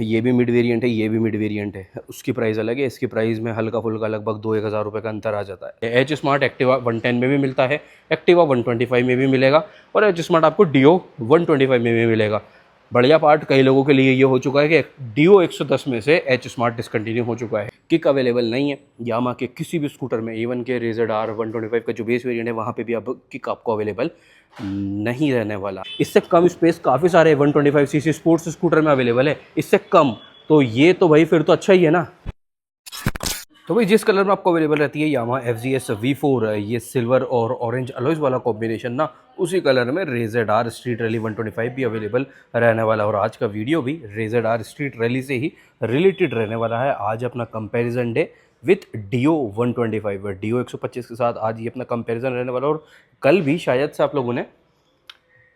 ये भी mid variant है, ये भी मिड वेरिएंट है, उसकी प्राइस अलग है, इसकी प्राइस में हल्का फुल्का लगभग 2-1 हज़ार रुपये का अंतर आ जाता है। एच स्मार्ट एक्टिवा 110 में भी मिलता है, एक्टिवा 125 में भी मिलेगा और एच स्मार्ट आपको डियो 125 में भी मिलेगा। बढ़िया पार्ट कई लोगों के लिए ये हो चुका है कि डियो 110 में से एच स्मार्ट डिसकंटिन्यू हो चुका है, किक अवेलेबल नहीं है यामा के किसी भी स्कूटर में। इवन के रेजर आर 125 का जो बेस वेरिएंट है वहाँ पे भी अब किक आपको अवेलेबल नहीं रहने वाला। इससे कम स्पेस काफ़ी सारे 125 सीसी स्पोर्ट्स स्कूटर में अवेलेबल है, इससे कम तो ये तो भाई फिर तो अच्छा ही है ना। तो भाई जिस कलर में आपको अवेलेबल रहती है यामाहा FZS V4, ये सिल्वर और ऑरेंज अलॉयज वाला कॉम्बिनेशन ना, उसी कलर में रेजर आर स्ट्रीट रैली 125 भी अवेलेबल रहने वाला है। और आज का वीडियो भी रेजर आर स्ट्रीट रैली से ही रिलेटेड रहने वाला है। आज अपना comparison day with Dio 125, Dio 125 के साथ आज ये अपना कंपैरिजन रहने वाला। और कल भी शायद से आप लोगों ने,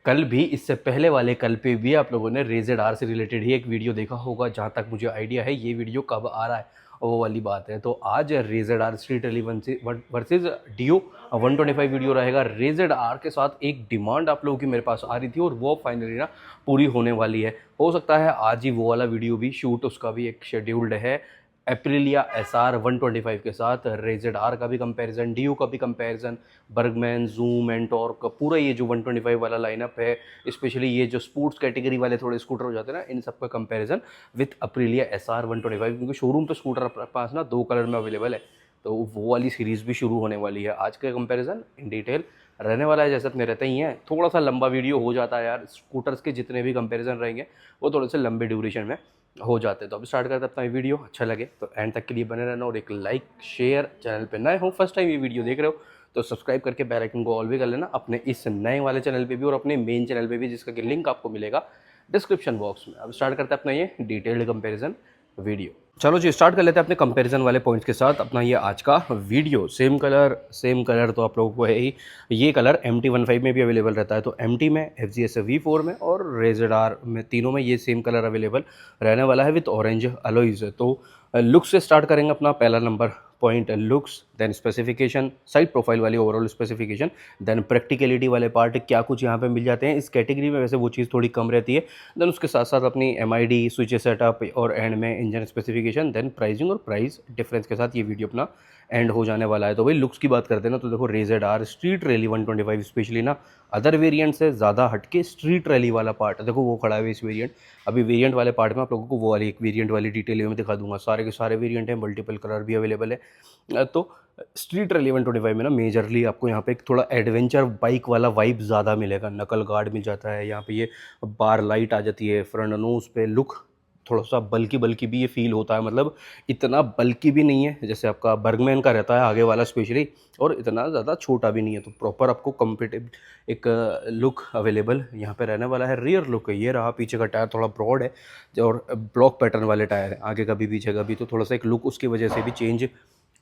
कल भी इससे पहले वाले कल पे भी आप लोगों ने रेजर आर से रिलेटेड ही एक वीडियो देखा होगा, जहाँ तक मुझे आइडिया है। ये वीडियो कब आ रहा है वो वाली बात है। तो आज RayZR R street rally versus Dio 125 video रहेगा। रेजर आर के साथ एक डिमांड आप लोगों की मेरे पास आ रही थी और वो फाइनली ना पूरी होने वाली है। हो सकता है आज ही वो वाला वीडियो भी शूट, उसका भी एक शेड्यूल्ड है। एप्रिलिया SR 125 के साथ रेजर आर का भी कंपैरिजन, डियो का भी कंपैरिजन, बर्गमैन, जूम, एंटॉर्क का पूरा ये जो 125 वाला लाइनअप है, स्पेशली ये जो स्पोर्ट्स कैटेगरी वाले थोड़े स्कूटर हो जाते हैं ना, इन सब का कंपैरिजन विथ अप्रिलिया SR 125। क्योंकि शोरूम पे स्कूटर अपने पास ना 2 कलर में अवेलेबल है, तो वो वाली सीरीज़ भी शुरू होने वाली है। आज का कंपैरिजन इन डिटेल रहने वाला है, जैसे अपने रहते ही हैं। थोड़ा सा लंबा वीडियो हो जाता है यार, स्कूटर्स के जितने भी कंपैरिजन रहेंगे वो थोड़े से लंबे ड्यूरेशन में हो जाते हैं। तो अब स्टार्ट करते हैं अपना ये वीडियो। अच्छा लगे तो एंड तक के लिए बने रहना और एक लाइक शेयर, चैनल पे नए हो फर्स्ट टाइम ये वीडियो देख रहे हो तो सब्सक्राइब करके बेल आइकन को ऑल भी कर लेना, अपने इस नए वाले चैनल पे भी और अपने मेन चैनल पे भी, जिसका कि लिंक आपको मिलेगा डिस्क्रिप्शन बॉक्स में। अब स्टार्ट करते हैं अपना ये डिटेल्ड कंपेरिजन वीडियो। चलो जी स्टार्ट कर लेते हैं अपने कंपैरिजन वाले पॉइंट्स के साथ अपना ये आज का वीडियो। सेम कलर तो आप लोगों को है ही। ये कलर MT15 में भी अवेलेबल रहता है, तो MT में, FZS V4 में और रेजर आर में, तीनों में ये सेम कलर अवेलेबल रहने वाला है विथ ऑरेंज अलॉयज। तो लुक्स से स्टार्ट करेंगे अपना पहला number point, looks, then specification, side profile वाली ओवरऑल स्पेसिफिकेशन, देन प्रैक्टिकलिटी वाले पार्ट, क्या कुछ यहाँ पे मिल जाते हैं इस कैटेगरी में। वैसे वो चीज़ थोड़ी कम रहती है। देन उसके साथ साथ अपनी MID, स्विच सेटअप और एंड में इंजन स्पेसिफिकेशन, देन प्राइसिंग और प्राइस डिफरेंस के साथ ये वीडियो अपना एंड हो जाने वाला है। तो भाई लुक्स की बात करते हैं ना, तो देखो RayZR R street rally 125 specially ना अदर वेरिएंट से ज़्यादा हटके स्ट्रीट रैली वाला पार्ट देखो वो खड़ा है इस वेरिएंट। अभी वेरिएंट वाले पार्ट में आप लोगों को वो वाली एक वेरिएंट वाली डिटेल में दिखा दूंगा। सारे के सारे वेरिएंट हैं, मल्टीपल कलर भी अवेलेबल है। तो स्ट्रीट रैली 125 में ना मेजरली आपको यहाँ पे एक थोड़ा एडवेंचर बाइक वाला वाइब ज़्यादा मिलेगा। नकल गार्ड मिल जाता है यहाँ पे, ये बार लाइट आ जाती है फ्रंट नोज पे, लुक थोड़ा सा बल्कि भी ये फील होता है। मतलब इतना बल्कि भी नहीं है जैसे आपका बर्गमैन का रहता है आगे वाला स्पेशली, और इतना ज़्यादा छोटा भी नहीं है। तो प्रॉपर आपको कंफर्टेबल एक लुक अवेलेबल यहाँ पे रहने वाला है। रियर लुक ये रहा, पीछे का टायर थोड़ा ब्रॉड है और ब्लॉक पैटर्न वाले टायर है, आगे का भी पीछे का भी, तो थोड़ा सा एक लुक उसकी वजह से भी चेंज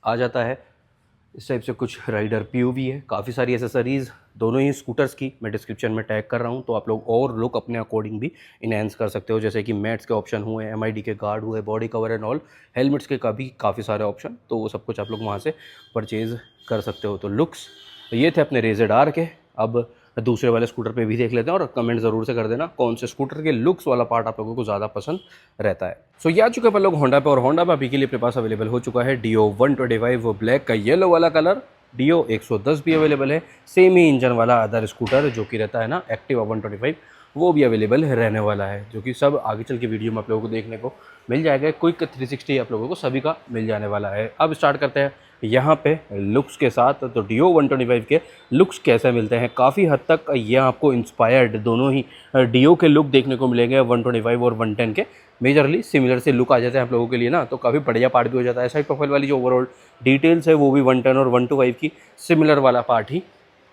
आ जाता है। इस टाइप से कुछ राइडर POV है, काफ़ी सारी एसेसरीज़ दोनों ही स्कूटर्स की मैं डिस्क्रिप्शन में टैग कर रहा हूँ, तो आप लोग और लुक अपने अकॉर्डिंग भी इनहेंस कर सकते हो। जैसे कि मैट्स के ऑप्शन हुए, MID के गार्ड हुए, body cover and all, helmets के का भी काफ़ी सारे ऑप्शन, तो वो सब कुछ आप लोग वहाँ से परचेज़ कर सकते हो। तो लुक्स ये थे अपने रेजर आर के। अब दूसरे वाले स्कूटर पे भी देख लेते हैं और कमेंट ज़रूर से कर देना कौन से स्कूटर के लुक्स वाला पार्ट आप लोगों को ज़्यादा पसंद रहता है। सो ये आ चुके हैं लोग होंडा पे, और होंडा पे अभी के लिए अपने पास अवेलेबल हो चुका है डियो 125, वो ब्लैक का येलो वाला कलर। डियो 110 भी अवेलेबल है, सेम ही इंजन वाला अदर स्कूटर जो कि रहता है ना एक्टिवा 125, वो भी अवेलेबल रहने वाला है, जो कि सब आगे चल के वीडियो में आप लोगों को देखने को मिल जाएगा। क्विक 360 आप लोगों को सभी का मिल जाने वाला है। अब स्टार्ट करते हैं यहाँ पे लुक्स के साथ। तो डियो 125 के लुक्स कैसे मिलते हैं, काफ़ी हद तक ये आपको इंस्पायर्ड दोनों ही डियो के लुक देखने को मिलेंगे। 125 और 110 के मेजरली सिमिलर से लुक आ जाते हैं आप लोगों के लिए ना, तो काफ़ी बढ़िया पार्ट भी हो जाता है। साइड प्रोफाइल वाली जो ओवरऑल डिटेल्स है वो भी 110 और 125 की सिमिलर वाला पार्ट ही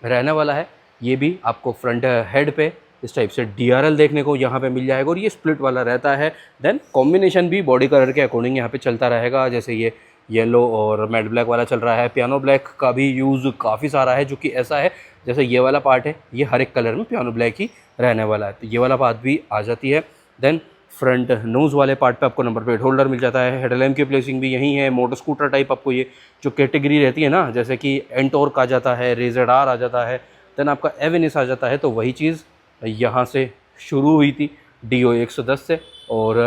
रहने वाला है। ये भी आपको फ्रंट हेड पे इस टाइप से DRL देखने को यहाँ पे मिल जाएगा, और ये स्प्लिट वाला रहता है। देन कॉम्बिनेशन भी बॉडी कलर के अकॉर्डिंग यहाँ पे चलता रहेगा, जैसे ये येलो और मैट ब्लैक वाला चल रहा है। पियानो ब्लैक का भी यूज़ काफ़ी सारा है, जो कि ऐसा है जैसे ये वाला पार्ट है, ये हर एक कलर में पियानो ब्लैक ही रहने वाला है, तो ये वाला पार्ट भी आ जाती है। देन फ्रंट नोज़ वाले पार्ट पे आपको नंबर प्लेट होल्डर मिल जाता है। हेडलैम्प की प्लेसिंग भी यहीं है। मोटर स्कूटर टाइप आपको ये जो कैटेगरी रहती है ना, जैसे कि एंटॉर्क आ जाता है, रेजर आर आ जाता है, देन आपका एवेनिस आ जाता है, तो वही चीज़ यहाँ से शुरू हुई थी डियो 110 से। और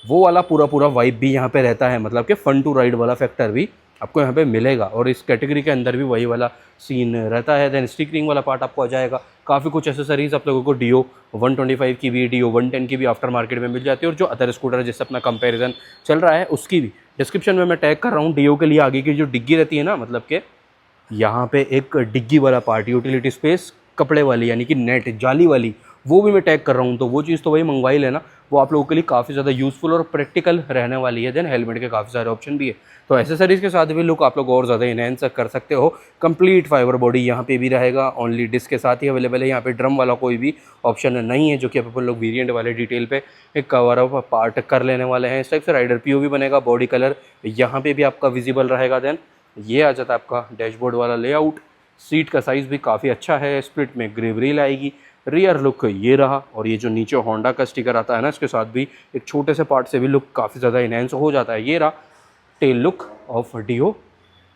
वो वाला पूरा पूरा वाइब भी यहाँ पे रहता है, मतलब कि फन टू राइड वाला फैक्टर भी आपको यहाँ पे मिलेगा। और इस कैटेगरी के अंदर भी वही वाला सीन रहता है। देन स्टिकरिंग वाला पार्ट आपको आ जाएगा। काफ़ी कुछ एसेसरीज आप लोगों को डीओ 125 की भी, डीओ 110 की भी आफ्टर मार्केट में मिल जाती है। और जो अदर स्कूटर जिससे अपना कंपैरिजन चल रहा है उसकी भी डिस्क्रिप्शन में मैं टैग कर रहा हूँ। डीओ के लिए आगे की जो डिग्गी रहती है ना, मतलब कि यहाँ पे एक डिग्गी वाला पार्ट, यूटिलिटी स्पेस कपड़े वाली यानी कि नेट जाली वाली, वो भी मैं टैग कर रहा हूँ। तो वो चीज़ तो वही मंगवा ही लेना, वो आप लोगों के लिए काफ़ी ज़्यादा यूज़फुल और प्रैक्टिकल रहने वाली है। देन हेलमेट के काफ़ी सारे ऑप्शन भी है, तो एसेसरीज़ के साथ भी लुक आप लोग और ज़्यादा इनहेंस कर सकते हो। कंप्लीट फाइबर बॉडी यहाँ पे भी रहेगा, ओनली डिस्क के साथ ही अवेलेबल है। यहाँ पे ड्रम वाला कोई भी ऑप्शन नहीं है, जो कि अपन लोग वेरिएंट वाले डिटेल पे एक कवर अप पार्ट कर लेने वाले हैं। इस टाइप से राइडर पीओ भी बनेगा, बॉडी कलर यहाँ पे भी आपका विजिबल रहेगा। देन ये आ जाता है आपका डैशबोर्ड वाला लेआउट। सीट का साइज़ भी काफ़ी अच्छा है, स्प्लिट में ग्रे व्हील आएगी। रियर लुक ये रहा, और ये जो नीचे होंडा का स्टिकर आता है ना, इसके साथ भी एक छोटे से पार्ट से भी लुक काफ़ी ज़्यादा इनहेंस हो जाता है। ये रहा टेल लुक ऑफ डीओ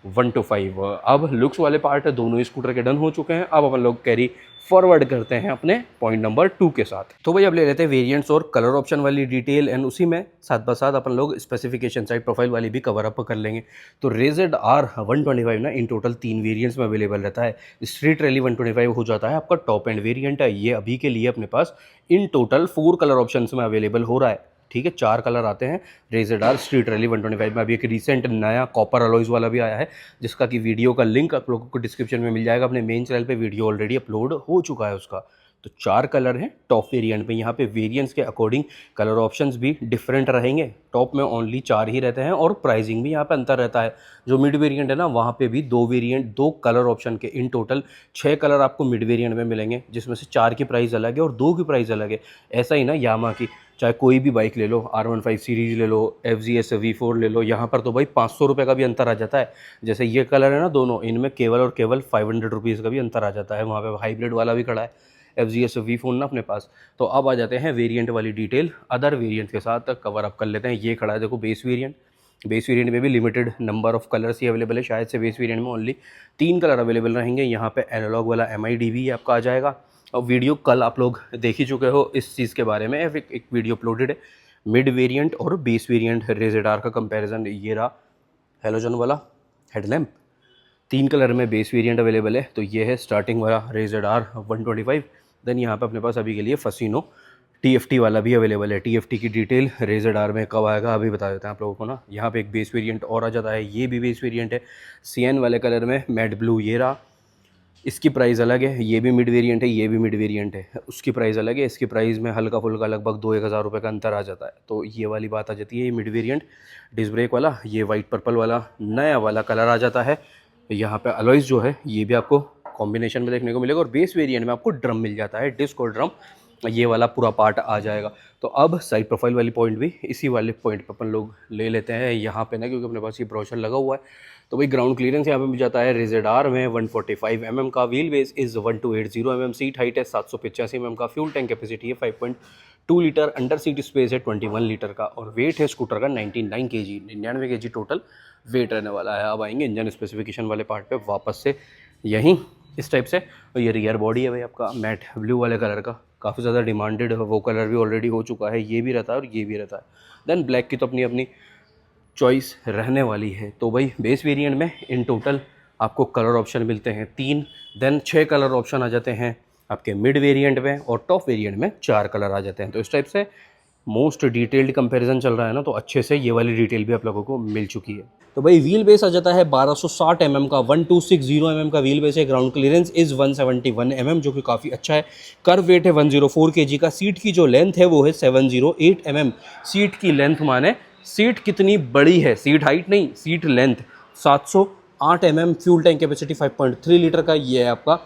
125। अब लुक्स वाले पार्ट दोनों ही स्कूटर के डन हो चुके हैं। अब अपन लोग कैरी फॉरवर्ड करते हैं अपने पॉइंट नंबर 2 के साथ। तो भाई अब ले लेते हैं वेरिएंट्स और कलर ऑप्शन वाली डिटेल, एंड उसी में साथ ब साथ अपन लोग स्पेसिफिकेशन साइड प्रोफाइल वाली भी कवर अप कर लेंगे। तो रेज़र आर 125 ना इन टोटल 3 वेरिएंट्स में अवेलेबल रहता है। स्ट्रीट रैली 125 हो जाता है आपका टॉप एंड वेरिएंट है। ये अभी के लिए अपने पास इन टोटल 4 कलर ऑप्शन में अवेलेबल हो रहा है। ठीक है, 4 कलर आते हैं। रेज़र स्ट्रीट रैली 125 में अभी एक रिसेंट नया कॉपर अलॉयज़ वाला भी आया है, जिसका कि वीडियो का लिंक आप लोगों को डिस्क्रिप्शन में मिल जाएगा। अपने मेन चैनल पे वीडियो ऑलरेडी अपलोड हो चुका है उसका। तो 4 कलर हैं टॉप वेरिएंट में। यहाँ पे वेरिएंट्स के अकॉर्डिंग कलर ऑप्शंस भी डिफरेंट रहेंगे। टॉप में ओनली 4 ही रहते हैं, और प्राइसिंग भी यहाँ पे अंतर रहता है। जो मिड वेरिएंट है ना, वहाँ पे भी 2 वेरिएंट 2 कलर ऑप्शन के इन टोटल 6 कलर आपको मिड वेरिएंट में मिलेंगे, जिसमें से 4 की प्राइस अलग है और 2 की प्राइस अलग है। ऐसा ही ना यामा की चाहे कोई भी बाइक ले लो, R15 सीरीज़ ले लो, FZS V4 ले लो, यहाँ पर तो भाई 500 रुपये का भी अंतर आ जाता है। जैसे ये कलर है ना दोनों, इनमें केवल और केवल 500 रुपीज़ का भी अंतर आ जाता है। वहाँ पे हाइब्रिड वाला भी खड़ा है FZS V4 ना अपने पास। तो अब आ जाते हैं वेरिएंट वाली डिटेल, अदर वेरिएंट के साथ कवर अप कर लेते हैं। ये खड़ा है देखो बेस वेरिएंट। बेस वेरिएंट में भी limited number of colours he available है, शायद से बेस वेरिएंट में ओनली 3 कलर अवेलेबल रहेंगे। यहाँ पे एनालॉग वाला MID भी आपका आ जाएगा। और वीडियो कल आप लोग देख ही चुके हो इस चीज़ के बारे में, एक वीडियो अपलोडेड है मिड वेरिएंट और बेस वेरिएंट रेज़र आर का कंपैरिजन। ये रहा हेलोजन वाला हेडलैम्प, 3 कलर में बेस वेरिएंट अवेलेबल है। तो ये है स्टार्टिंग वाला रेज़र आर 125। देन यहाँ पे अपने पास अभी के लिए फसीनो TFT वाला भी अवेलेबल है। TFT की डिटेल रेज़र आर में कब आएगा अभी बता देते हैं आप लोगों को ना। यहाँ पे एक बेस वेरिएंट और आ जाता है, ये भी बेस वेरिएंट है CN वाले कलर में, मैट ब्लू। ये रहा, इसकी प्राइस अलग है। ये भी मिड वेरिएंट है, ये भी मिड वेरिएंट है, उसकी प्राइस अलग है। इसकी प्राइस में हल्का फुल्का लगभग 2-1 हज़ार रुपये का अंतर आ जाता है। तो ये वाली बात आ जाती है। ये मिड वेरिएंट डिस्क ब्रेक वाला, ये वाइट पर्पल वाला नया वाला कलर आ जाता है। यहाँ पे अलॉयज़ जो है ये भी आपको कॉम्बिनेशन में देखने को मिलेगा। और बेस वेरिएंट में आपको ड्रम मिल जाता है, डिस्क और ड्रम, ये वाला पूरा पार्ट आ जाएगा। तो अब साइड प्रोफाइल वाली पॉइंट भी इसी वाले पॉइंट पर अपन लोग ले लेते हैं यहाँ पे ना, क्योंकि अपने पास ये ब्रोशर लगा हुआ है। तो भाई ग्राउंड क्लियरेंस यहाँ पे मिल जाता है रेज़र आर में 145 mm का, wheel base is 1280 mm, seat height है 785 mm का, फ्यूल टैंक कैपेसिटी है 5.2 लीटर, अंडर सीट स्पेस है 21 लीटर का, और वेट है स्कूटर का 99 kg, 99 kg टोटल वेट रहने वाला है। अब आएंगे इंजन स्पेसिफिकेशन वाले पार्ट पे वापस से यहीं इस टाइप से। और ये रियर बॉडी है भाई आपका मैट ब्लू वाले कलर का, काफ़ी ज़्यादा डिमांडेड, वो कलर भी ऑलरेडी हो चुका है। ये भी रहता है और ये भी रहता है। देन ब्लैक की तो अपनी अपनी चॉइस रहने वाली है। तो भाई बेस वेरिएंट में इन टोटल आपको कलर ऑप्शन मिलते हैं 3, देन 6 कलर ऑप्शन आ जाते हैं आपके मिड वेरिएंट में, और टॉप वेरिएंट में 4 कलर आ जाते हैं। तो इस टाइप से मोस्ट डिटेल्ड कंपैरिजन चल रहा है ना, तो अच्छे से ये वाली डिटेल भी आप लोगों को मिल चुकी है। तो भाई व्हील बेस आ जाता है 1260 mm का, 1260 mm का व्हील बेस है। ग्राउंड क्लियरेंस इज़ 171 mm, जो कि काफ़ी अच्छा है। कर्व वेट है 104 kg का। सीट की जो लेंथ है वो है 708 mm। सीट की लेंथ माने सीट कितनी बड़ी है, सीट हाइट नहीं, seat length 708 mm। Fuel tank capacity 5.3 litre का ये आपका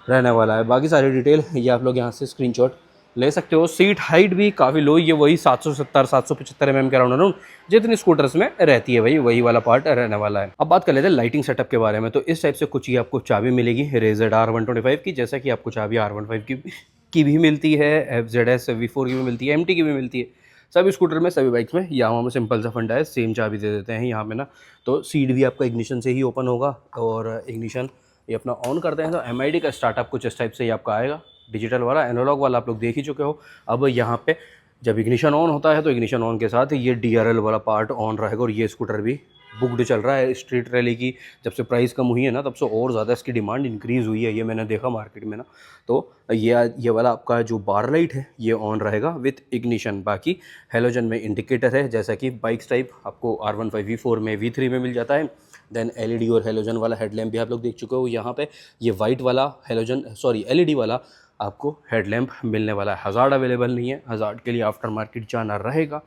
रहने वाला है। बाकी सारी डिटेल ये आप लोग यहाँ से स्क्रीनशॉट ले सकते हो। सीट हाइट भी काफ़ी लो, ये वही 770-775 mm के अराउंड जितनी स्कूटर्स में रहती है भाई, वही वाला पार्ट रहने वाला है। अब बात कर लेते हैं लाइटिंग सेटअप के बारे में। तो इस टाइप से कुछ ही आपको चाबी मिलेगी रेज़र आर 125 की, जैसा कि आपको चाबी R15 की भी मिलती है, FZS V4 की भी मिलती है, MT की भी मिलती है। सभी स्कूटर में, सभी बाइक्स में यामाहा में सिंपल सा फंडा है, सेम चाबी दे देते हैं यहाँ पे ना। तो सीट भी आपका इग्निशन से ही ओपन होगा, और इग्निशन ये अपना ऑन करते हैं तो MID का स्टार्टअप कुछ इस टाइप से ही आपका आएगा। डिजिटल वाला, एनालॉग वाला आप लोग देख ही चुके हो। अब यहाँ पे जब इग्निशन ऑन होता है तो इग्निशन ऑन के साथ ये DRL वाला पार्ट ऑन रहेगा और ये स्कूटर भी बुकड चल रहा है। स्ट्रीट रैली की जब से प्राइस कम हुई है ना, तब से और ज़्यादा इसकी डिमांड इंक्रीज़ हुई है, ये मैंने देखा मार्केट में ना। तो ये वाला आपका जो बार लाइट है ये ऑन रहेगा विथ इग्निशन। बाकी हेलोजन में इंडिकेटर है, जैसा कि बाइक्स टाइप आपको R15 V4 में V3 में मिल जाता है। देन LED और हेलोजन वाला हेडलैम्प भी आप लोग देख चुके हो। यहाँ पे ये वाइट वाला LED वाला आपको हेडलैम्प मिलने वाला है। हज़ार्ड अवेलेबल नहीं है, हज़ार्ड के लिए आफ्टर मार्केट जाना रहेगा।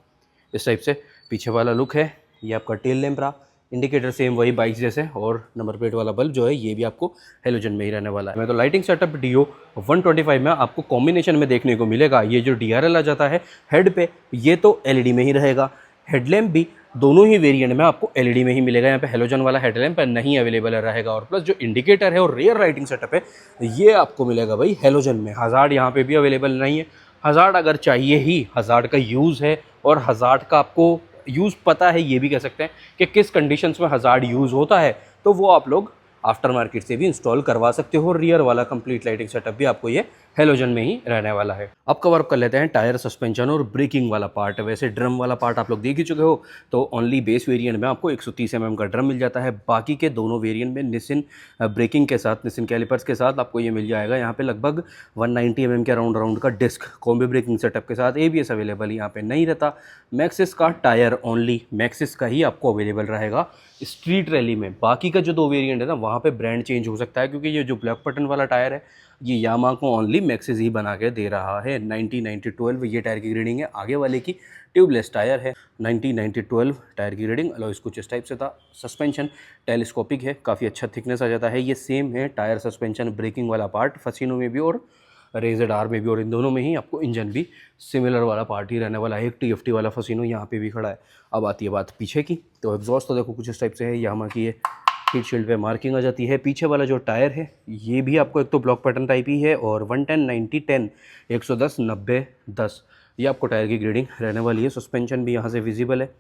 इस टाइप से पीछे वाला लुक है। ये आपका टेल लैम्प रहा, इंडिकेटर सेम वही बाइक्स जैसे, और नंबर प्लेट वाला बल्ब जो है ये भी आपको हेलोजन में ही रहने वाला है। मैं तो लाइटिंग सेटअप DO 125 में आपको कॉम्बिनेशन में देखने को मिलेगा। ये जो DRL आ जाता है हेड पे, ये तो LED में ही रहेगा। हेडलैम्प भी दोनों ही वेरिएंट में आपको LED में ही मिलेगा। यहाँ पे हेलोजन वाला हेडलैम्प नहीं अवेलेबल रहेगा। और प्लस जो इंडिकेटर है और रियर लाइटिंग सेटअप है ये आपको मिलेगा भाई हेलोजन में। हज़ार्ड यहाँ पे भी अवेलेबल नहीं है। हज़ार्ड अगर चाहिए ही, हज़ार्ड का यूज़ है और हज़ार्ड का आपको यूज़ पता है, ये भी कह सकते हैं कि किस कंडीशंस में हज़ार्ड यूज़ होता है, तो वो आप लोग आफ्टर मार्केट से भी इंस्टॉल करवा सकते हो। रियर वाला कंप्लीट लाइटिंग सेटअप भी आपको ये हेलोजन में ही रहने वाला है। अब कवर अप कर लेते हैं टायर, सस्पेंशन और ब्रेकिंग वाला पार्ट। वैसे ड्रम वाला पार्ट आप लोग देख ही चुके हो, तो ओनली बेस वेरिएंट में आपको 130 mm का ड्रम मिल जाता है। बाकी के दोनों वेरिएंट में निसिन ब्रेकिंग के साथ, निसिन कैलिपर्स के साथ आपको ये मिल जाएगा। यहाँ पे लगभग 190 mm के राउंड का डिस्क कॉम्बी ब्रेकिंग सेटअप के साथ। ABS अवेलेबल यहाँ पे नहीं रहता। मैक्सिस का टायर ओनली मैक्सिस का ही आपको अवेलेबल रहेगा स्ट्रीट रैली में। बाकी का जो दो वेरिएंट है ना, वहाँ पे ब्रांड चेंज हो सकता है, क्योंकि ये जो ब्लैक बटन वाला टायर है ये यामा को ओनली मैक्सिस ही बना के दे रहा है। 90-90-12 ये टायर की ग्रेडिंग है। आगे वाले की ट्यूबलेस टायर है। 90-90-12 टायर की ग्रेडिंग। अलॉयस कुछ इस टाइप से था। सस्पेंशन टेलीस्कोपिक है, काफ़ी अच्छा थिकनेस आ जाता है। ये सेम है टायर, सस्पेंशन, ब्रेकिंग वाला पार्ट फसीनो में भी और RZR में भी, और इन दोनों में ही आपको इंजन भी सिमिलर वाला पार्ट ही रहने वाला है। एक TFT वाला फसीनो यहाँ पे भी खड़ा है। अब आती है बात पीछे की, तो एग्जॉस्ट तो देखो कुछ इस टाइप से है। यामा की ये हीट शील्ड पे मार्किंग आ जाती है। पीछे वाला जो टायर है ये भी आपको एक तो ब्लॉक पैटर्न टाइप ही है, और 110-90-10 110-90-10 ये आपको टायर की ग्रेडिंग रहने वाली है। सस्पेंशन भी यहाँ से विजिबल है,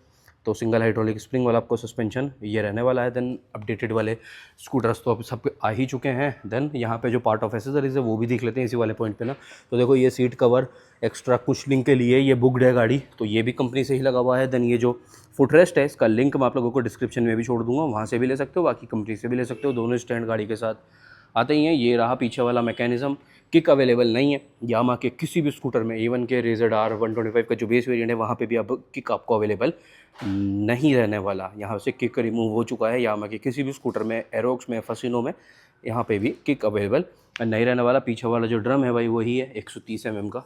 तो सिंगल हाइड्रोलिक स्प्रिंग वाला आपको सस्पेंशन ये रहने वाला है। देन अपडेटेड वाले स्कूटर्स तो अब सब आ ही चुके हैं। देन यहाँ पे जो पार्ट ऑफ एसेसरीज है वो भी देख लेते हैं इसी वाले पॉइंट पे ना। तो देखो ये सीट कवर एक्स्ट्रा कुशनिंग के लिए ये बुकड है गाड़ी, तो ये भी कंपनी से ही लगा हुआ है। देन ये जो फुटरेस्ट है इसका लिंक मैं आप लोगों को डिस्क्रिप्शन में भी छोड़ दूंगा, वहाँ से भी ले सकते हो, बाकी कंपनी से भी ले सकते हो। दोनों स्टैंड गाड़ी के साथ आते ही हैं। ये रहा पीछे वाला मैकेनिज्म। किक अवेलेबल नहीं है यामा के किसी भी स्कूटर में। इवन के RZR 125 का जो बेस वेरिएंट है वहाँ पे भी अब किक आपको अवेलेबल नहीं रहने वाला। यहाँ से किक रिमूव हो चुका है यामा के किसी भी स्कूटर में, एरोक्स में, फसीनो में, यहाँ पे भी किक अवेलेबल नहीं रहने वाला। पीछे वाला जो ड्रम है भाई वही है 130 mm का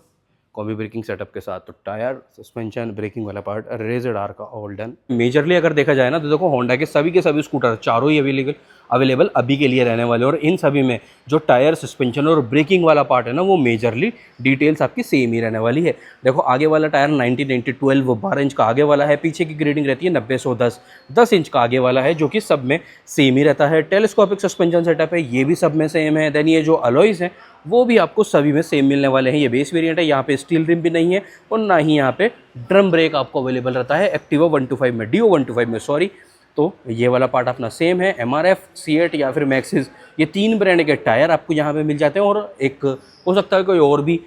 कॉम्बी ब्रेकिंग सेटअप के साथ। तो टायर, सस्पेंशन, ब्रेकिंग वाला पार्ट RZR का ऑल डन। मेजरली अगर देखा जाए ना तो देखो होंडा के सभी स्कूटर चारों ही अवेलेबल अभी के लिए रहने वाले, और इन सभी में जो टायर, सस्पेंशन और ब्रेकिंग वाला पार्ट है ना वो मेजरली डिटेल्स आपकी सेम ही रहने वाली है। देखो आगे वाला टायर 90-90-12 वो 12 इंच का आगे वाला है। पीछे की ग्रेडिंग रहती है 90-110 10 इंच का आगे वाला है, जो कि सब में सेम ही रहता है। टेलीस्कोपिक सस्पेंशन सेटअप है, ये भी सब में सेम है। देन ये जो अलॉयज़ हैं वो भी आपको सभी में सेम मिलने वाले हैं। ये बेस वेरिएंट है, यहाँ पे स्टील रिम भी नहीं है, और ना ही यहाँ पे ड्रम ब्रेक आपको अवेलेबल रहता है एक्टिवा 125 में, DO 125 में सॉरी। तो ये वाला पार्ट अपना सेम है। MRF, C8 या फिर मैक्सिस, ये तीन ब्रांड के टायर आपको यहाँ पे मिल जाते हैं। और एक हो सकता है कोई और भी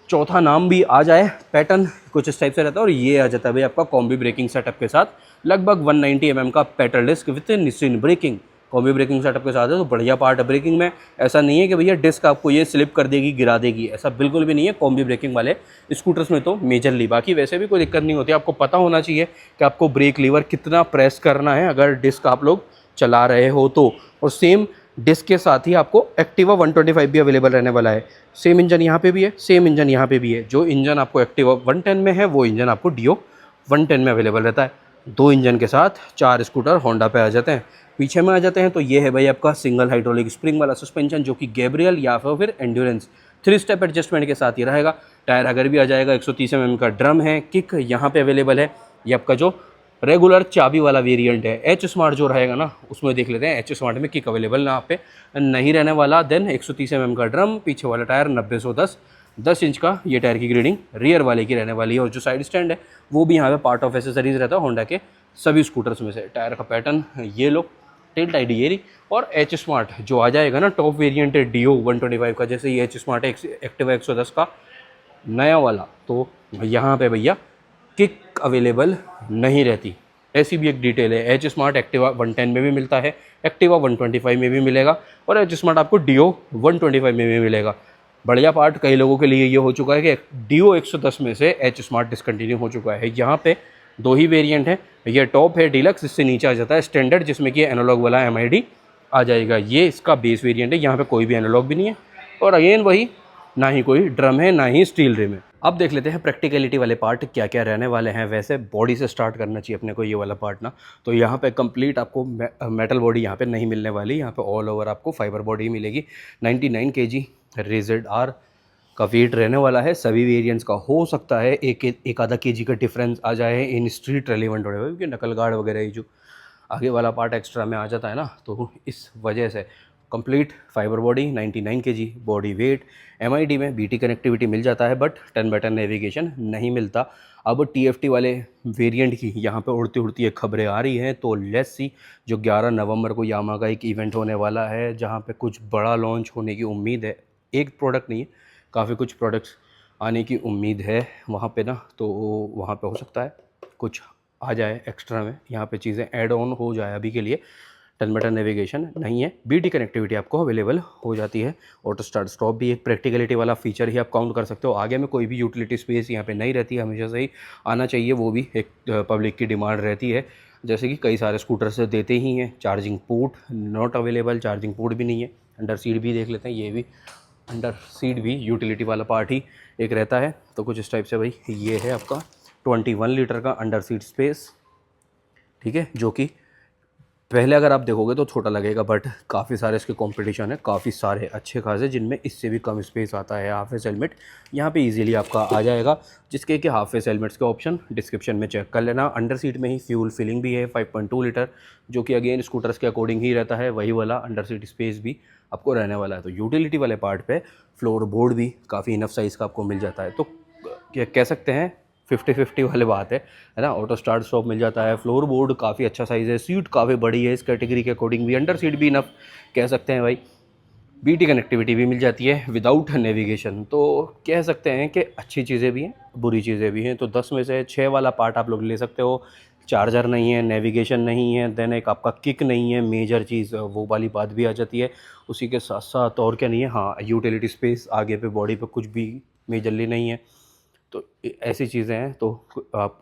चौथा नाम भी आ जाए, पैटर्न कुछ इस टाइप से रहता है। और ये आ जाता है भाई आपका कॉम्बी ब्रेकिंग सेटअप के साथ, लगभग 190 mm का pedal disc with Nissin braking combi braking setup के साथ है। तो बढ़िया पार्ट है ब्रेकिंग में। ऐसा नहीं है कि भैया डिस्क आपको ये स्लिप कर देगी, गिरा देगी, ऐसा बिल्कुल भी नहीं है कॉम्बी ब्रेकिंग वाले स्कूटर्स में तो मेजरली। बाकी वैसे भी कोई दिक्कत नहीं होती। आपको पता होना चाहिए कि आपको ब्रेक लीवर कितना प्रेस करना है अगर डिस्क आप लोग चला रहे हो तो। और सेम डिस्क के साथ ही आपको एक्टिवा 125 भी अवेलेबल रहने वाला है। सेम इंजन यहाँ पे भी है, सेम इंजन यहाँ पे भी है। जो इंजन आपको एक्टिवा 110 में है वो इंजन आपको DO 110 में अवेलेबल रहता है। दो इंजन के साथ 4 स्कूटर होंडा पे आ जाते हैं। पीछे में आ जाते हैं तो ये है भाई आपका सिंगल हाइड्रोलिक स्प्रिंग वाला सस्पेंशन, जो कि गैब्रियल या फिर एंड्योरेंस 3 स्टेप एडजस्टमेंट के साथ ही रहेगा। टायर अगर भी आ जाएगा, 130 mm का ड्रम है। किक यहाँ पे अवेलेबल है। ये आपका जो रेगुलर चाबी वाला वेरिएंट है, H स्मार्ट जो रहेगा ना उसमें देख लेते हैं। H स्मार्ट में किक अवेलेबल ना आप पे नहीं रहने वाला। देन 130 mm का ड्रम, पीछे वाला टायर 90-110 10 इंच का ये टायर की ग्रेडिंग रियर वाले की रहने वाली है। और जो साइड स्टैंड है वो भी यहाँ पे पार्ट ऑफ एसेसरीज रहता है होंडा के सभी स्कूटर्स में से। टायर का पैटर्न ये लो, टेल टाइड ये रही। और H स्मार्ट जो आ जाएगा ना टॉप वेरिएंट है DO 125 का, जैसे ये H स्मार्ट है एक्टिवा 110 का, नया वाला तो यहाँ पे भैया किक अवेलेबल नहीं रहती। ऐसी भी एक डिटेल है। एच स्मार्ट एक्टिवा 110 में भी मिलता है, एक्टिवा 125 में भी मिलेगा और एच स्मार्ट आपको डियो 125 में भी मिलेगा। बढ़िया पार्ट कई लोगों के लिए ये हो चुका है कि डियो 110 में से एच स्मार्ट डिसकंटिन्यू हो चुका है। यहाँ पे दो ही वेरिएंट है, ये टॉप है डीलक्स, इससे नीचे आ जाता है स्टैंडर्ड जिसमें कि एनालॉग वाला एमआईडी आ जाएगा। ये इसका बेस वेरिएंट है, यहाँ पे कोई भी एनालॉग भी नहीं है और अगेन वही, ना ही कोई ड्रम है ना ही स्टील रिम है। अब देख लेते हैं प्रैक्टिकलिटी वाले पार्ट क्या क्या रहने वाले हैं। वैसे बॉडी से स्टार्ट करना चाहिए अपने को ये वाला पार्ट ना, तो यहाँ पे कंप्लीट आपको मेटल बॉडी यहाँ पे नहीं मिलने वाली, यहाँ पे ऑल ओवर आपको फाइबर बॉडी मिलेगी। 99 kg रेजेड आर का वेट रहने वाला है। सभी वेरिएंट्स का हो सकता है एक आधा केजी का डिफरेंस आ जाए इन स्ट्रीट रेलिवेंट वगैरह, क्योंकि नकल गार्ड वगैरह ही जो आगे वाला पार्ट एक्स्ट्रा में आ जाता है ना, तो इस वजह से complete fibre body 99 kg body weight. MID में बीटी कनेक्टिविटी मिल जाता है बट 10 बटन नेविगेशन नहीं मिलता। अब टीएफटी वाले वेरिएंट की यहाँ पे उड़ती उड़ती एक खबरें आ रही हैं, तो लेट्स सी जो 11 नवंबर को यामा का एक इवेंट होने वाला है जहाँ पे कुछ बड़ा लॉन्च होने की उम्मीद है। एक प्रोडक्ट नहीं है, काफ़ी कुछ प्रोडक्ट्स आने की उम्मीद है वहाँ पे ना, तो वहाँ पे हो सकता है कुछ आ जाए एक्स्ट्रा में, यहाँ पे चीज़ें ऐड ऑन हो जाए। अभी के लिए 10 बटन नेविगेशन नहीं है, बीटी कनेक्टिविटी आपको अवेलेबल हो जाती है। ऑटो स्टार्ट स्टॉप भी एक प्रैक्टिकलिटी वाला फीचर ही आप काउंट कर सकते हो। आगे में कोई भी यूटिलिटी स्पेस यहाँ पे नहीं रहती, हमेशा से ही आना चाहिए, वो भी एक पब्लिक की डिमांड रहती है। जैसे कि कई सारे स्कूटर से देते ही हैं। Charging port not available, charging port भी नहीं है। अंडर सीट भी देख लेते हैं, ये भी अंडर सीट भी यूटिलिटी वाला पार्ट ही एक रहता है। तो कुछ इस टाइप से भाई ये है आपका 21 लीटर का अंडर सीट स्पेस, ठीक है, जो कि पहले अगर आप देखोगे तो छोटा लगेगा बट काफ़ी सारे इसके कंपटीशन है, काफ़ी सारे अच्छे खासे जिनमें इससे भी कम स्पेस आता है। हाफ फेस हेलमेट यहाँ पे इजीली आपका आ जाएगा, जिसके कि हाफ फेस हेलमेट्स के ऑप्शन डिस्क्रिप्शन में चेक कर लेना। अंडर सीट में ही फ्यूल फिलिंग भी है 5.2 लीटर, जो कि अगेन स्कूटर्स के अकॉर्डिंग ही रहता है। वही वाला अंडर सीट स्पेस भी आपको रहने वाला है। तो यूटिलिटी वाले पार्ट पे फ्लोर बोर्ड भी काफ़ी इनफ साइज़ का आपको मिल जाता है। तो क्या कह सकते हैं 50-50 वाली बात है ना। ऑटो स्टार्ट स्टॉप मिल जाता है, फ्लोर बोर्ड काफ़ी अच्छा साइज़ है, सीट काफ़ी बड़ी है इस कैटेगरी के अकॉर्डिंग भी, अंडर सीट भी इनफ कह सकते हैं भाई। बीटी कनेक्टिविटी भी मिल जाती है विदाउट नेविगेशन। तो कह सकते हैं कि अच्छी चीज़ें भी हैं, बुरी चीज़ें भी हैं। तो 10 में से 6 वाला पार्ट आप लोग ले सकते हो। चार्जर नहीं है, नेविगेशन नहीं है, देन एक आपका किक नहीं है, मेजर चीज़ वो वाली बात भी आ जाती है। उसी के साथ साथ और क्या नहीं है, हाँ यूटिलिटी स्पेस आगे पे बॉडी पे कुछ भी मेजरली नहीं है। तो ऐसी चीज़ें हैं, तो आप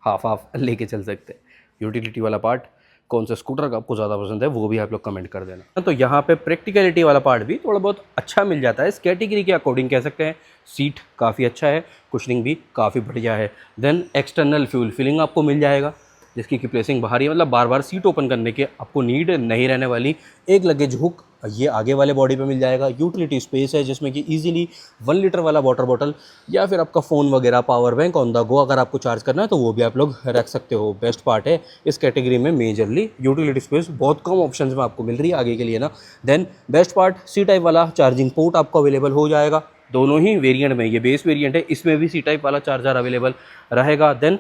हाफ हाफ लेके चल सकते हैं। यूटिलिटी वाला पार्ट कौन सा स्कूटर का आपको ज़्यादा पसंद है वो भी आप लोग कमेंट कर देना। तो यहाँ पे प्रैक्टिकलिटी वाला पार्ट भी थोड़ा बहुत अच्छा मिल जाता है इस कैटेगरी के अकॉर्डिंग कह सकते हैं। सीट काफ़ी अच्छा है, कुशनिंग भी काफ़ी बढ़िया है। देन एक्सटर्नल फ्यूल फिलिंग आपको मिल जाएगा, जिसकी की प्लेसिंग बाहर ही, मतलब बार बार सीट ओपन करने के आपको नीड नहीं रहने वाली। एक लगेज हुक ये आगे वाले बॉडी पे मिल जाएगा। यूटिलिटी स्पेस है जिसमें कि इजीली 1 लीटर वाला वाटर बॉटल या फिर आपका फ़ोन वगैरह, power bank on the go अगर आपको चार्ज करना है तो वो भी आप लोग रख सकते हो। बेस्ट पार्ट है इस कैटेगरी में, मेजरली यूटिलिटी स्पेस बहुत कम ऑप्शंस में आपको मिल रही है आगे के लिए ना। Then best part C type वाला चार्जिंग पोर्ट आपको अवेलेबल हो जाएगा दोनों ही वेरिएंट में। ये बेस वेरिएंट है, इसमें भी सी टाइप वाला चार्जर अवेलेबल रहेगा। Then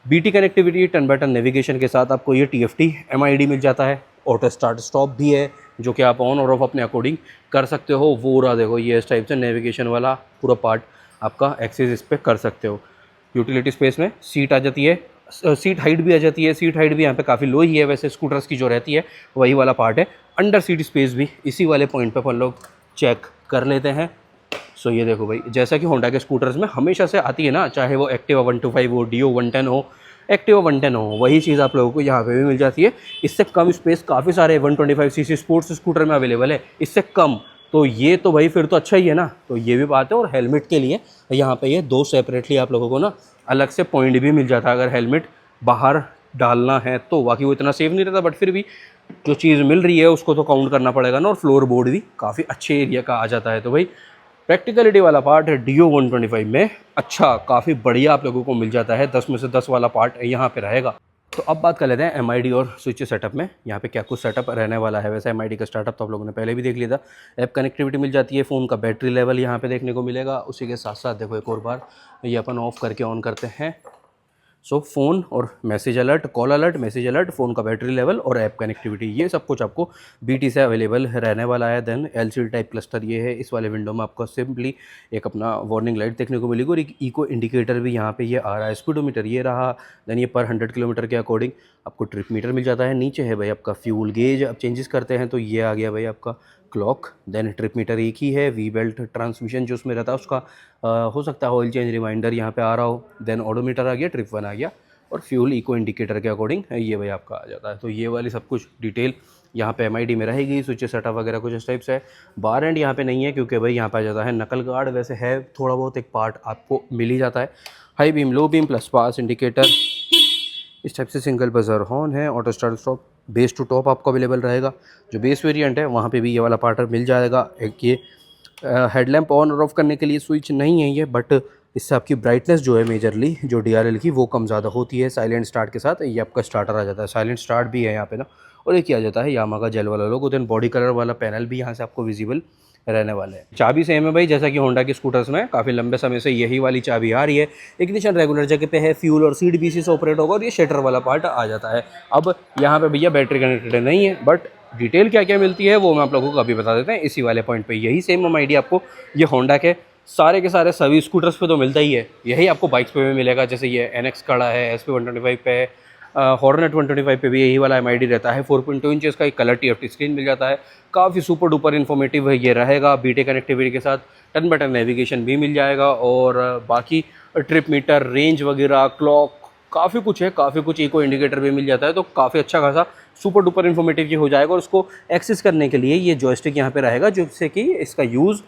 BT connectivity 10 button navigation के साथ आपको ये टीएफटी एमआईडी मिल जाता है। ऑटो स्टार्ट स्टॉप भी है, जो कि आप ऑन और ऑफ अपने अकॉर्डिंग कर सकते हो। वो रहा देखो, ये इस टाइप से नेविगेशन वाला पूरा पार्ट आपका एक्सेस इस पर कर सकते हो। यूटिलिटी स्पेस में सीट आ जाती है, सीट हाइट भी आ जाती है। सीट हाइट भी यहाँ पे काफ़ी लो ही है वैसे स्कूटर्स की जो रहती है, वही वाला पार्ट है। अंडर सीट स्पेस भी इसी वाले पॉइंट पे अपन लोग चेक कर लेते हैं। सो ये देखो भाई, जैसा कि होंडा के स्कूटर्स में हमेशा से आती है ना, चाहे वो एक्टिवा 125 हो, डियो 110 हो, एक्टिवा 110 हो, वही चीज़ आप लोगों को यहाँ पे भी मिल जाती है। इससे कम स्पेस काफ़ी सारे 125 सीसी स्पोर्ट्स स्कूटर में अवेलेबल है, इससे कम। तो ये तो भाई फिर तो अच्छा ही है ना। तो ये भी बात है। और हेलमेट के लिए यहाँ पे ये दो सेपरेटली आप लोगों को ना अलग से पॉइंट भी मिल जाता है अगर हेलमेट बाहर डालना है तो। बाकी वो इतना सेफ नहीं रहता बट फिर भी जो चीज़ मिल रही है उसको तो काउंट करना पड़ेगा ना। और फ्लोर बोर्ड भी काफ़ी अच्छे एरिया का आ जाता है। तो भाई प्रैक्टिकलिटी वाला पार्ट है डियो 125 में अच्छा, काफ़ी बढ़िया आप लोगों को मिल जाता है। 10 में से 10 वाला पार्ट यहाँ पे रहेगा। तो अब बात कर लेते हैं एमआईडी और स्विच सेटअप में, यहाँ पे क्या कुछ सेटअप रहने वाला है। वैसे एमआईडी का स्टार्टअप तो आप लोगों ने पहले भी देख लिया था। ऐप कनेक्टिविटी मिल जाती है, फ़ोन का बैटरी लेवल यहाँ पे देखने को मिलेगा। उसी के साथ साथ देखो एक और बार ये अपन ऑफ करके ऑन करते हैं सो फ़ोन और message alert, call alert, message alert, phone का बैटरी लेवल और ऐप कनेक्टिविटी, ये सब कुछ आपको BT से अवेलेबल रहने वाला है। देन LCD टाइप क्लस्टर ये है। इस वाले विंडो में आपको सिंपली एक अपना वार्निंग लाइट देखने को मिलेगी और एक इको इंडिकेटर भी यहाँ पे ये आ रहा है। स्पीडोमीटर ये रहा। देन ये पर 100 किलोमीटर के अकॉर्डिंग आपको ट्रिप मीटर मिल जाता है। नीचे है भाई आपका फ्यूल गेज। अब चेंजेस करते हैं तो ये आ गया भाई आपका क्लॉक। देन ट्रिप मीटर एक ही है। वी बेल्ट ट्रांसमिशन जो उसमें रहता है उसका हो सकता है ऑयल चेंज रिमाइंडर यहाँ पे आ रहा हो। देन ऑडोमीटर आ गया, ट्रिप 1 आ गया और फ्यूल इको इंडिकेटर के अकॉर्डिंग ये भाई आपका आ जाता है। तो ये वाली सब कुछ डिटेल यहाँ पे MID में रहेगी। स्विच सेटअप वगैरह कुछ इस टाइप से है। बार एंड यहाँ पे नहीं है क्योंकि भाई यहाँ पे आ जाता है नकल गार्ड। वैसे है थोड़ा बहुत एक पार्ट आपको मिल ही जाता है। High beam, low beam, plus pass indicator, इस टाइप से सिंगल बजर हॉर्न है। Auto start stop, base to top आपको अवेलेबल रहेगा। जो बेस वेरिएंट है वहाँ पे भी ये वाला पार्ट मिल जाएगा। एक ये हेडलैम्प ऑन और ऑफ करने के लिए स्विच नहीं है ये, बट इससे आपकी ब्राइटनेस जो है मेजरली जो DRL की वो कम ज़्यादा होती है। साइलेंट स्टार्ट के साथ ये आपका स्टार्टर आ जाता है। साइलेंट स्टार्ट भी है यहाँ पे ना। और एक ही आ जाता है यामा का जेल वाला लोगो। देन बॉडी कलर वाला पैनल भी यहाँ से आपको विजिबल रहने वाले हैं। चाबी सेम है भाई, जैसा कि होंडा के स्कूटर्स में काफ़ी लंबे समय से यही वाली चाबी आ रही है। इग्निशन रेगुलर जगह पे है। फ्यूल और सीट BC से ऑपरेट होगा और ये शटर वाला पार्ट आ जाता है। अब यहाँ पे भैया बैटरी कनेक्टेड नहीं है, बट डिटेल क्या क्या मिलती है वो मैं आप लोगों को अभी बता देते हैं इसी वाले पॉइंट पे। यही सेम MID आपको ये होंडा के सारे सभी स्कूटर्स पे तो मिलता ही है, यही आपको बाइक्स पे भी मिलेगा। जैसे ये NX खड़ा है, SP 125 पे है, हॉर्नेट 125 पे भी यही वाला MID रहता है। 4.2 इंचेस का एक कलर TFT स्क्रीन मिल जाता है। काफ़ी सुपर डुपर इन्फॉर्मेटिव ये रहेगा। BT कनेक्टिविटी के साथ 10 बटन नेविगेशन भी मिल जाएगा और बाकी ट्रिप मीटर, रेंज वगैरह, क्लॉक, काफ़ी कुछ है। काफ़ी कुछ इको इंडिकेटर भी मिल जाता है। तो काफ़ी अच्छा खासा सुपर डुपर इन्फॉर्मेटिव ये हो जाएगा। और उसको एक्सेस करने के लिए ये जॉयस्टिक यहाँ पे रहेगा, जिससे कि इसका यूज़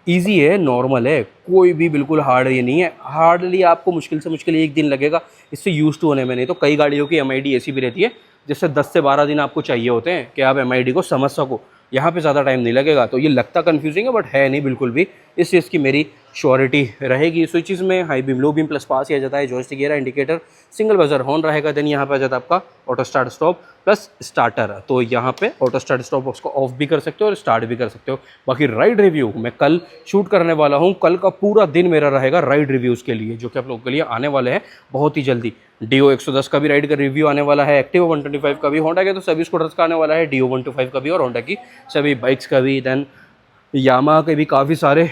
ईजी है, नॉर्मल है, कोई भी बिल्कुल हार्ड ये नहीं है। हार्डली आपको मुश्किल से मुश्किल 1 दिन लगेगा इससे यूज़ टू होने में। नहीं तो कई गाड़ियों की MID ऐसी भी रहती है जिससे 10 से 12 दिन आपको चाहिए होते हैं कि आप MID को समझ सको। यहाँ पे ज़्यादा टाइम नहीं लगेगा। तो ये लगता कन्फ्यूजिंग है बट है नहीं बिल्कुल भी। इस चीज़ की मेरी श्योरिटी रहेगी। स्विचेस में high beam, low beam, plus pass ही आ जाता है। Joystick gear indicator, single buzzer horn रहेगा। देन यहाँ पे आ जाता है आपका auto start stop plus starter. तो यहाँ पे ऑटो स्टार्ट स्टॉप उसको ऑफ भी कर सकते हो और स्टार्ट भी कर सकते हो। बाकी राइड रिव्यू मैं कल शूट करने वाला हूँ। कल का पूरा दिन मेरा रहेगा राइड रिव्यूज़ के लिए, जो कि आप लोगों के लिए आने वाले हैं बहुत ही जल्दी। Dio 110 का भी राइड का रिव्यू आने वाला है। एक्टिवा 125 का भी, होंडा के तो सभी स्कूटर्स का आने वाला है। Dio 125 का भी और होंडा की सभी बाइक्स का भी। देन यामाहा के भी काफ़ी सारे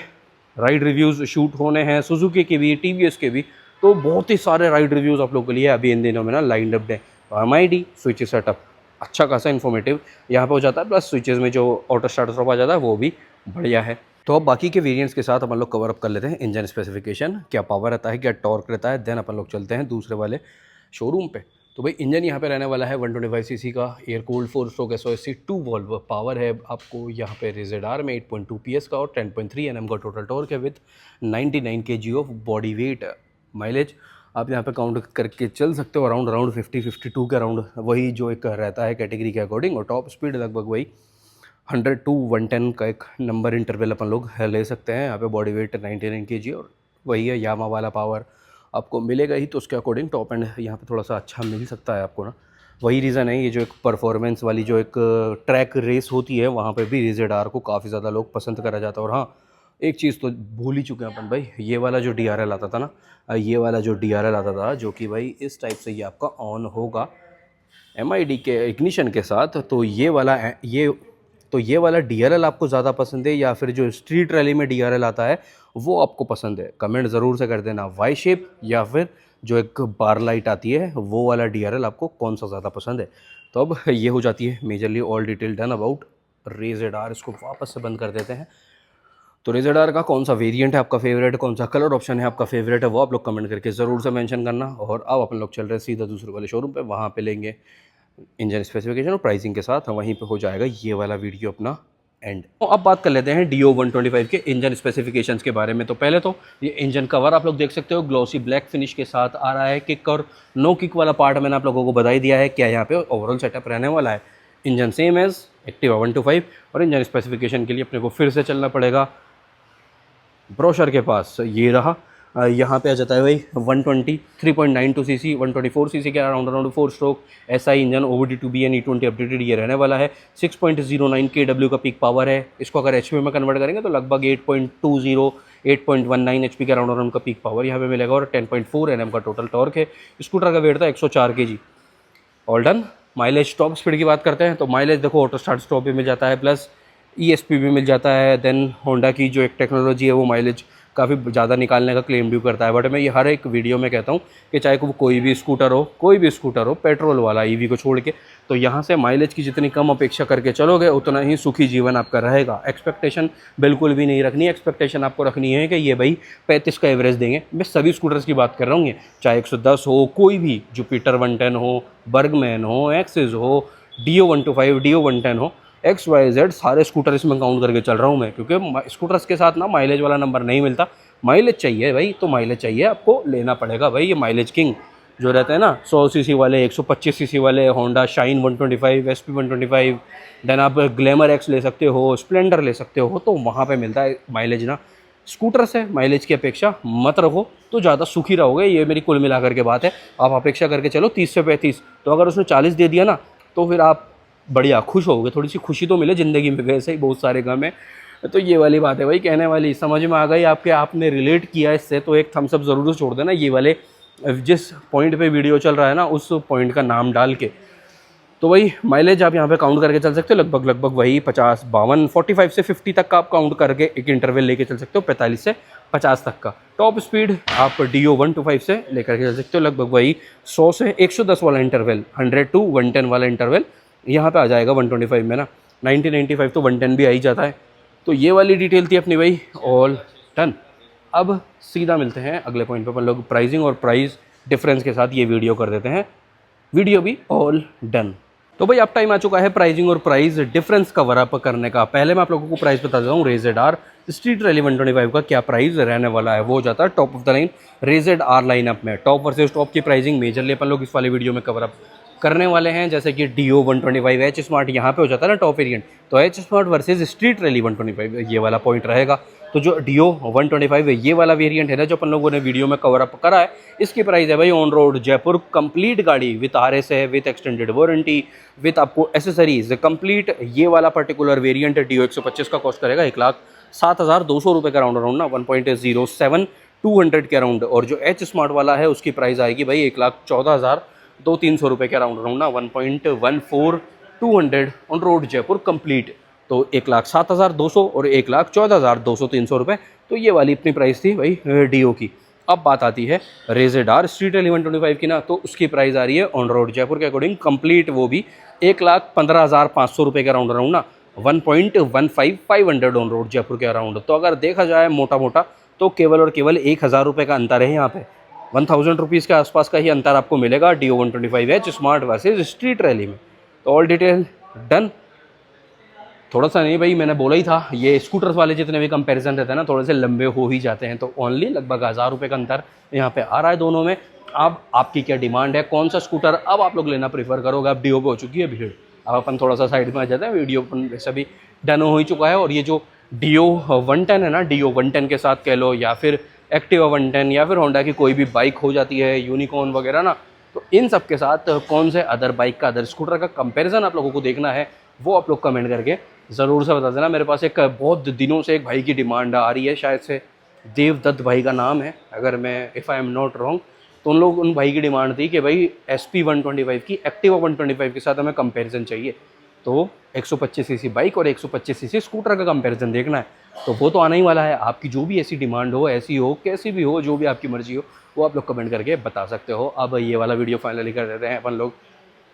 राइड रिव्यूज़ शूट होने हैं। सुजुकी के भी, TVS के भी। तो बहुत ही सारे राइड रिव्यूज़ आप लोगों के लिए अभी इन दिनों में ना लाइंड अप है। MID स्विच सेटअप अच्छा खासा इन्फॉर्मेटिव यहाँ पे हो जाता है। प्लस स्विचेस में जो ऑटो स्टार्ट स्टॉप आ जाता है वो भी बढ़िया है। तो अब बाकी के वेरिएंट्स के साथ अपन लोग कवर अप कर लेते हैं इंजन स्पेसिफिकेशन, क्या पावर रहता है, क्या टॉर्क रहता है। देन अपन लोग चलते हैं दूसरे वाले शोरूम पे। तो भाई इंजन यहाँ पे रहने वाला है 125 सीसी का air cooled 4 stroke SOSC 2 valve. Power है आपको यहाँ पे RZR में 8.2 PS का और 10.3 Nm का टोटल टॉर्क है with 99 kg of body weight. Mileage आप यहाँ पे काउंट करके चल सकते हो अराउंड 50-52 के अराउंड, वही जो एक रहता है कैटेगरी के अकॉर्डिंग। और टॉप स्पीड लगभग वही 100 to 110 का एक नंबर इंटरवल अपन लोग ले सकते हैं। यहाँ पे बॉडी वेट 99 kg और वही है यामा वाला पावर आपको मिलेगा ही। तो उसके अकॉर्डिंग टॉप एंड यहाँ पे थोड़ा सा अच्छा मिल सकता है आपको ना। वही रीज़न है ये जो एक परफॉर्मेंस वाली जो एक ट्रैक रेस होती है वहाँ पे भी RZR को काफ़ी ज़्यादा लोग पसंद करा जाता है। और हाँ, एक चीज़ तो भूल ही चुके हैं अपन भाई, ये वाला जो DRL आता था ना, ये वाला जो DRL आता था जो कि भाई इस टाइप से ये आपका ऑन होगा MID के इग्निशन के साथ। तो ये वाला DRL आपको ज़्यादा पसंद है या फिर जो स्ट्रीट रैली में DRL आता है वो आपको पसंद है? कमेंट ज़रूर से कर देना। वाई शेप या फिर जो एक बार लाइट आती है वो वाला DRL आपको कौन सा ज़्यादा पसंद है? तो अब ये हो जाती है majorly all detail done about RZR। इसको वापस से बंद कर देते हैं। तो RZR का कौन सा वेरिएंट है आपका फेवरेट, कौन सा कलर ऑप्शन है आपका फेवरेट है, वो आप लोग कमेंट करके ज़रूर से मेंशन करना। और अब अपन लोग चल रहे हैं सीधा दूसरे वाले शोरूम पे, वहाँ पे लेंगे इंजन स्पेसिफिकेशन और प्राइसिंग के साथ वहीं पे हो जाएगा ये वाला वीडियो अपना एंड। तो अब बात कर लेते हैं Dio 125 के इंजन स्पेसिफिकेशंस के बारे में। तो पहले तो ये इंजन कवर आप लोग देख सकते हो ग्लॉसी ब्लैक फिनिश के साथ आ रहा है। किक और नो किक वाला पार्ट मैंने आप लोगों को बता ही दिया है क्या यहाँ पे ओवरऑल सेटअप रहने वाला है। इंजन सेम एज एक्टिवा 125 और इंजन स्पेसिफिकेशन के लिए अपने को फिर से चलना पड़ेगा ब्रोशर के पास। ये रहा यहाँ पे आ जाता है भाई 120 3.92 सीसी 124 सीसी के around 4 stroke SI engine OBD2B E20 updated ये रहने वाला है। 6.09 kW का पीक पावर है। इसको अगर HP में कन्वर्ट करेंगे तो लगभग 8.20 8.19 HP के अराउंड का पीक पावर यहाँ पे मिलेगा और 10.4 Nm का टोटल टॉर्क है। स्कूटर का वेट था 104 kg। All done. Mileage top speed की बात करते हैं तो माइलेज देखो ऑटो स्टार्ट स्टॉप भी मिल जाता है, प्लस ESP भी मिल जाता है। देन होंडा की जो एक टेक्नोलॉजी है वो माइलेज काफ़ी ज़्यादा निकालने का क्लेम भी करता है। बट मैं ये हर एक वीडियो में कहता हूँ कि चाहे वो कोई भी स्कूटर हो पेट्रोल वाला EV को छोड़ के, तो यहाँ से माइलेज की जितनी कम अपेक्षा करके चलोगे उतना ही सुखी जीवन आपका रहेगा। एक्सपेक्टेशन बिल्कुल भी नहीं रखनी। एक्सपेक्टेशन आपको रखनी है कि ये भाई 35 का एवरेज देंगे। मैं सभी स्कूटर्स की बात कर रहा हूँ, ये चाहे 110 हो, कोई भी जुपिटर 110 हो, बर्गमैन हो, एक्सिस हो, Dio 125 Dio 110 हो, XYZ सारे स्कूटर इसमें काउंट करके चल रहा हूँ मैं, क्योंकि स्कूटर्स के साथ ना माइलेज वाला नंबर नहीं मिलता। माइलेज चाहिए भाई तो माइलेज चाहिए, आपको लेना पड़ेगा भाई। ये माइलेज किंग जो रहते हैं ना 100 सीसी वाले, 125 सीसी वाले, होंडा शाइन 125, SP 125, देन आप ग्लैमर X ले सकते हो, स्प्लेंडर ले सकते हो, तो वहाँ पे मिलता है माइलेज ना। स्कूटर से माइलेज की अपेक्षा मत रखो तो ज़्यादा सुखी रहोगे। ये मेरी कुल मिलाकर के बात है। आप अपेक्षा करके चलो 30 से 35, तो अगर उसने 40 दे दिया ना तो फिर आप बढ़िया खुश होगे। थोड़ी सी खुशी तो मिले ज़िंदगी में, वैसे ही बहुत सारे गम है। तो ये वाली बात है भाई, कहने वाली समझ में आ गई आपके, आपने रिलेट किया इससे तो एक थम्स अप ज़रूर छोड़ देना। ये वाले जिस पॉइंट पे वीडियो चल रहा है ना उस पॉइंट का नाम डाल के। तो वही माइलेज आप यहाँ पे काउंट करके चल सकते हो, लगभग वही 50 52 45 से 50 तक का आप काउंट करके एक इंटरवल लेके चल सकते हो, 45 से 50 तक का। टॉप स्पीड आप Dio 125 से लेकर के चल सकते हो, लगभग वही 100 से 110 वाला इंटरवल, 100 to 110 वाला इंटरवल यहाँ पे आ जाएगा 125 में ना। 90-95 तो 110 भी आ ही जाता है। तो ये वाली डिटेल थी अपनी भाई, ऑल डन। अब सीधा मिलते हैं अगले पॉइंट पे, अपन लोग प्राइसिंग और प्राइस डिफरेंस के साथ ये वीडियो कर देते हैं। वीडियो भी ऑल डन। तो भाई अब टाइम आ चुका है प्राइसिंग और प्राइस डिफरेंस कवर अप करने का। पहले मैं आप लोगों को प्राइस बता देता हूँ। RZR स्ट्रीट रैली 125 का क्या प्राइस रहने वाला है, वो हो जाता है top of the line RZR lineup में। टॉप वर्सेस टॉप की प्राइसिंग मेजरली अपन लोग इस वाले वीडियो में कवर अप करने वाले हैं। जैसे कि Dio 125 H Smart यहाँ पे हो जाता है ना टॉप वेरिएंट, तो H Smart versus street rally 125 ये वाला पॉइंट रहेगा। तो जो Dio 125 ये वाला वेरिएंट है ना जो अपन लोगों ने वीडियो में कवर अप करा है, इसकी प्राइस है भाई ऑन रोड जयपुर कंप्लीट गाड़ी विथ RS है, विथ एक्सटेंडेड वारंटी, विथ आपको एसेसरीज कंप्लीट। ये वाला पर्टिकुलर वेरिएंट Dio 125 का कॉस्ट करेगा 1,07,200 रुपये का राउंड ना, 1.07 200 के अराउंड। और जो H Smart वाला है उसकी प्राइस आएगी भाई 1,14,300 रुपये के अराउंड ना, 1.14 200 ऑन रोड जयपुर कंप्लीट। तो 1,07,200 और 1,14,200 300 रुपये। तो ये वाली अपनी प्राइस थी भाई Dio की। अब बात आती है RZR स्ट्रीट रैली 125 की ना, तो उसकी प्राइस आ रही है ऑन रोड जयपुर के अकॉर्डिंग कंप्लीट, वो भी 1,15,500 रुपये के अराउंड ना, 1.15 500 ऑन रोड जयपुर के अराउंड। तो अगर देखा जाए मोटा मोटा तो केवल और केवल 1,000 रुपये का अंतर है यहाँ पे। 1000 रुपीज़ के आसपास का ही अंतर आपको मिलेगा Dio 125 H smart versus street rally में। तो ऑल डिटेल डन। थोड़ा सा नहीं भाई, मैंने बोला ही था ये स्कूटर्स वाले जितने भी कंपैरिजन रहते हैं ना थोड़े से लंबे हो ही जाते हैं। तो ओनली लगभग 1000 रुपये का अंतर यहाँ पे आ रहा है दोनों में। अब आपकी क्या डिमांड है, कौन सा स्कूटर अब आप लोग लेना प्रीफर करोगे। अब Dio पे हो चुकी है भीड़, अब अपन थोड़ा सा साइड में आ जाते हैं। वीडियो अपन वैसे भी डन हो ही चुका है। और ये जो Dio 110 है ना, Dio 110 के साथ कह लो या फिर Activa 110 या फिर होंडा की कोई भी बाइक हो जाती है, यूनिकॉर्न वगैरह ना, तो इन सब के साथ कौन से अदर बाइक का, अदर स्कूटर का कंपैरिजन आप लोगों को देखना है, वो आप लोग कमेंट करके ज़रूर से बता देना। मेरे पास एक बहुत दिनों से एक भाई की डिमांड आ रही है, शायद से देवदत्त भाई का नाम है अगर मैं if I am not wrong. तो उन भाई की डिमांड थी कि भाई SP 125 की Activa 125 के साथ हमें कंपैरिजन चाहिए। तो 125 सीसी बाइक और 125 सीसी स्कूटर का कंपैरिजन देखना है। तो वो तो आना ही वाला है। आपकी जो भी ऐसी डिमांड हो, ऐसी हो, कैसी भी हो, जो भी आपकी मर्जी हो, वो आप लोग कमेंट करके बता सकते हो। अब ये वाला वीडियो फाइनली कर देते हैं अपन लोग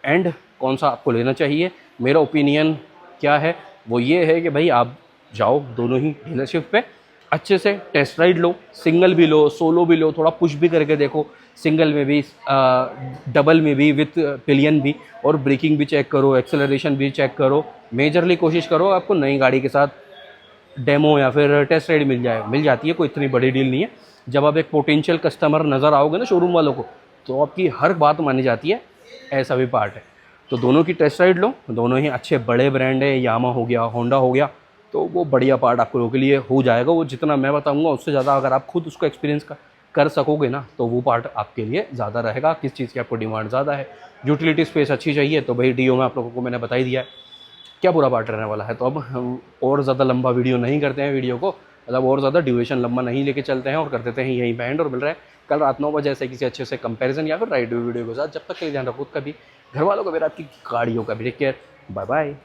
एंड। कौन सा आपको लेना चाहिए, मेरा ओपिनियन क्या है वो ये है कि भाई आप जाओ दोनों ही डीलरशिप पे, अच्छे से टेस्ट राइड लो, सिंगल भी लो, सोलो भी लो, थोड़ा पुश भी करके देखो, सिंगल में भी डबल में भी, विथ पिलियन भी, और ब्रेकिंग भी चेक करो, एक्सेलरेशन भी चेक करो। मेजरली कोशिश करो आपको नई गाड़ी के साथ डेमो या फिर टेस्ट राइड मिल जाती है, कोई इतनी बड़ी डील नहीं है। जब आप एक पोटेंशियल कस्टमर नज़र आओगे ना शोरूम वालों को, तो आपकी हर बात मानी जाती है, ऐसा भी पार्ट है। तो दोनों की टेस्ट राइड लो, दोनों ही अच्छे बड़े ब्रांड है, यामा हो गया, होंडा हो गया, तो वो बढ़िया पार्ट आप लोगों के लिए हो जाएगा। वो जितना मैं बताऊंगा उससे ज़्यादा अगर आप खुद उसको एक्सपीरियंस कर सकोगे ना तो वो पार्ट आपके लिए ज़्यादा रहेगा। किस चीज़ की आपको डिमांड ज़्यादा है, यूटिलिटी स्पेस अच्छी चाहिए तो भाई डियो में आप लोगों को मैंने बता ही दिया है क्या पूरा पार्ट रहने वाला है। तो अब हम और ज़्यादा लंबा वीडियो नहीं करते हैं, वीडियो को मतलब और ज़्यादा ड्यूरेशन लंबा नहीं लेके चलते हैं और कर देते हैं यहीं पे एंड। और मिल रहा है कल रात 9 बजे ऐसे किसी अच्छे से कंपैरिजन या फिर राइड वीडियो के साथ। जब तक के लिए ध्यान रखो, खुद का भी, घर वालों का भी, आपकी गाड़ियों का भी। Take care, bye bye.